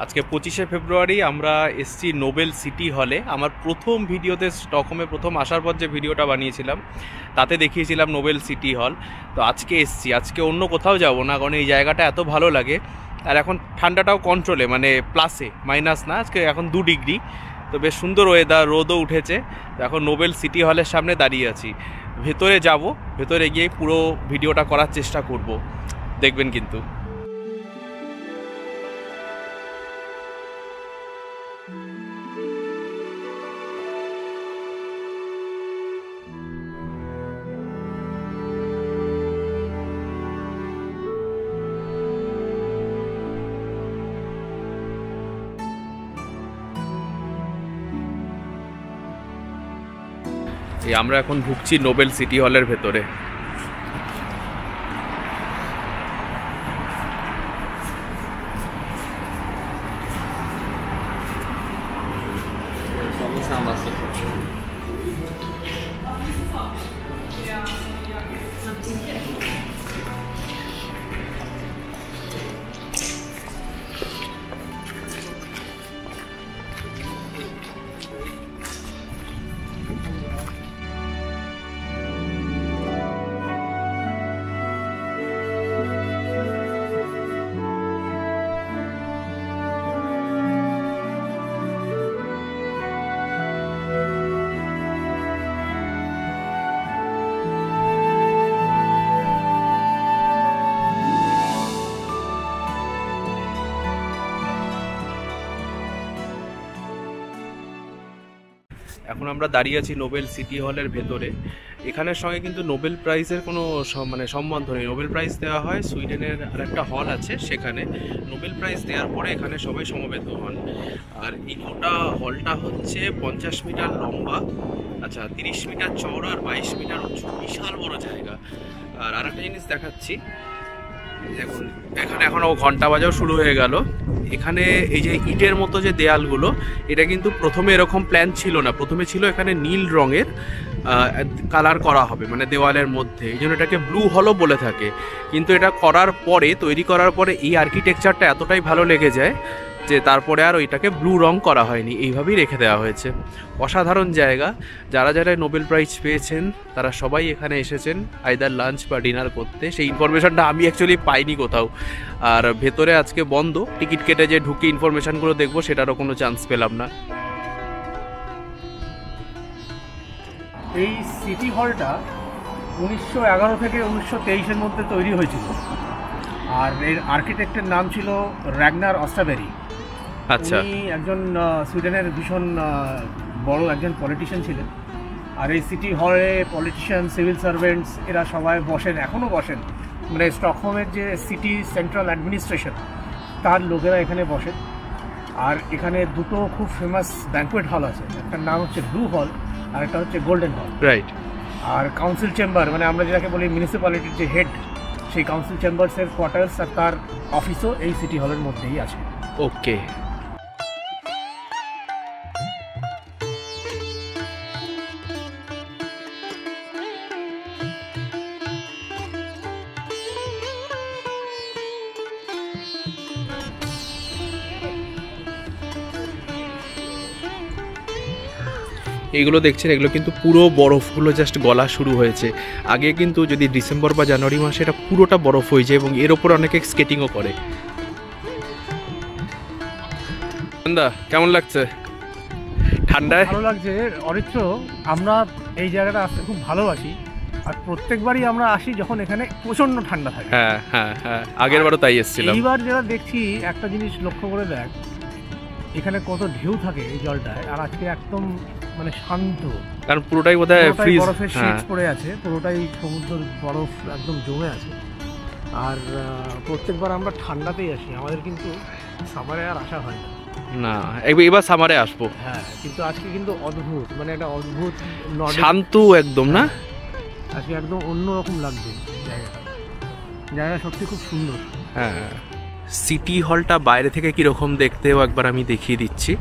আজকে 25শে ফেব্রুয়ারি আমরা এসছি নোবেল সিটি হলে। আমার প্রথম ভিডিওতে স্টকহোমে প্রথম আসার পর যে ভিডিওটা বানিয়েছিলাম তাতে দেখিয়েছিলাম নোবেল সিটি হল। তো আজকে এসছি, আজকে অন্য কোথাও যাব না, কারণ এই জায়গাটা এত ভালো লাগে। আর এখন ঠান্ডাটাও কন্ট্রোলে, মানে প্লাসে, মাইনাস না। আজকে এখন 2 ডিগ্রি, তো বেশ সুন্দর ওয়েদার, রোদও উঠেছে। তো এখন নোবেল সিটি হলের সামনে দাঁড়িয়ে আছি। ভেতরে যাব, ভেতরে গিয়ে পুরো ভিডিওটা করার চেষ্টা করব, দেখবেন কিন্তু। আমরা এখন ঢুকছি নোবেল সিটি হলের ভেতরে। এখন আমরা দাঁড়িয়ে আছি নোবেল সিটি হলের ভেতরে। এখানের সঙ্গে কিন্তু নোবেল প্রাইজের কোনো সম্বন্ধ নেই। নোবেল প্রাইজ দেওয়া হয় সুইডেনের আরেকটা হল আছে, সেখানে নোবেল প্রাইজ দেওয়ার পরে এখানে সবাই সমবেত হন। আর এই গোটা হলটা হচ্ছে 50 মিটার লম্বা, আচ্ছা 30 মিটার চওড়া আর 22 মিটার উঁচু, বিশাল বড় জায়গা। আর আরেকটা জিনিস দেখাচ্ছি, দেখুন এখানে এখনও ঘন্টা বাজাও শুরু হয়ে গেল। এখানে এই যে ইটের মতো যে দেয়ালগুলো, এটা কিন্তু প্রথমে এরকম প্ল্যান ছিল না। প্রথমে ছিল এখানে নীল রঙের কালার করা হবে, মানে দেওয়ালের মধ্যে, এই জন্য এটাকে ব্লু হলও বলে থাকে। কিন্তু এটা করার পরে, তৈরি করার পরে এই আর্কিটেকচারটা এতটাই ভালো লেগে যায় যে তারপরে আর ওইটাকে ব্লু রং করা হয়নি, এইভাবেই রেখে দেওয়া হয়েছে। অসাধারণ জায়গা। যারা যারা নোবেল প্রাইজ পেয়েছেন তারা সবাই এখানে এসেছেন আইদার লাঞ্চ বা ডিনার করতে। সেই ইনফরমেশনটা আমি অ্যাকচুয়ালি পাইনি কোথাও। আর ভেতরে আজকে বন্ধ, টিকিট কেটে যে ঢুকে ইনফরমেশনগুলো দেখবো সেটারও কোনো চান্স পেলাম না। এই সিটি হলটা 1911 থেকে 1923-এর মধ্যে তৈরি হয়েছিল। আর এর আর্কিটেক্টের নাম ছিল র্যাগনার অস্টাবেরি। আচ্ছা, উনি একজন সুইডেনের ভীষণ বড় একজন পলিটিশিয়ান ছিলেন। আর এই সিটি হলে পলিটিশিয়ান, সিভিল সার্ভেন্টস এরা সবাই বসেন, এখনও বসেন। মানে স্টকহোমের যে সিটি সেন্ট্রাল অ্যাডমিনিস্ট্রেশন, তার লোকেরা এখানে বসেন। আর এখানে দুটো খুব ফেমাস ব্যাঙ্কোয়েট হল আছে, একটার নাম হচ্ছে ব্লু হল আর একটা হচ্ছে গোল্ডেন হল। রাইট। আর কাউন্সিল চেম্বার, মানে আমরা যেটাকে বলি মিউনিসিপ্যালিটির যে হেড, সেই কাউন্সিল চেম্বার্সের কোয়ার্টার্স আর তার অফিসও এই সিটি হলের মধ্যেই আছে। ওকে। এইগুলো দেখছেন, এগুলো কিন্তু পুরো বরফগুলো জাস্ট গলা শুরু হয়েছে। আগে কিন্তু যদি ডিসেম্বর বা জানুয়ারি মাসে এটা পুরোটা বরফ হয়ে যায়, এবং এর ওপর অনেকে স্কেটিংও করে। কেমন লাগছে ঠান্ডায়? ভালো লাগছে অরিত্র। আমরা এই জায়গাটা আসতে খুব ভালোবাসি, আর প্রত্যেকবারই আমরা আসি যখন এখানে প্রচণ্ড ঠান্ডা থাকে। হ্যাঁ হ্যাঁ হ্যাঁ, আগের বারও তাই এসেছিলাম। এইবার যেটা দেখছি, একটা জিনিস লক্ষ্য করে দেখ, এখানে কত ঢেউ থাকে এই জলটায়। আর আজকে একদম মানে শান্ত, কারণ পুরোটাই বোধহয় ফ্রিজ, বরফের শীত পড়ে আছে, পুরোটাই সমুদ্রের বরফ একদম জমে আছে। আর প্রত্যেকবার আমরা ঠান্ডাতেই আসি, আমাদের কিন্তু সামারে আর আসা হয় না। এবার সামারে আসবো। হ্যাঁ, কিন্তু আজকে কিন্তু অদ্ভুত, মানে একটা অদ্ভুত শান্ত একদম। না, আজকে একদম অন্যরকম লাগছে জায়গাটা। জায়গাটা সত্যি খুব সুন্দর। হ্যাঁ, সিটি হলটা বাইরে থেকে কীরকম দেখতেও একবার আমি দেখিয়ে দিচ্ছি।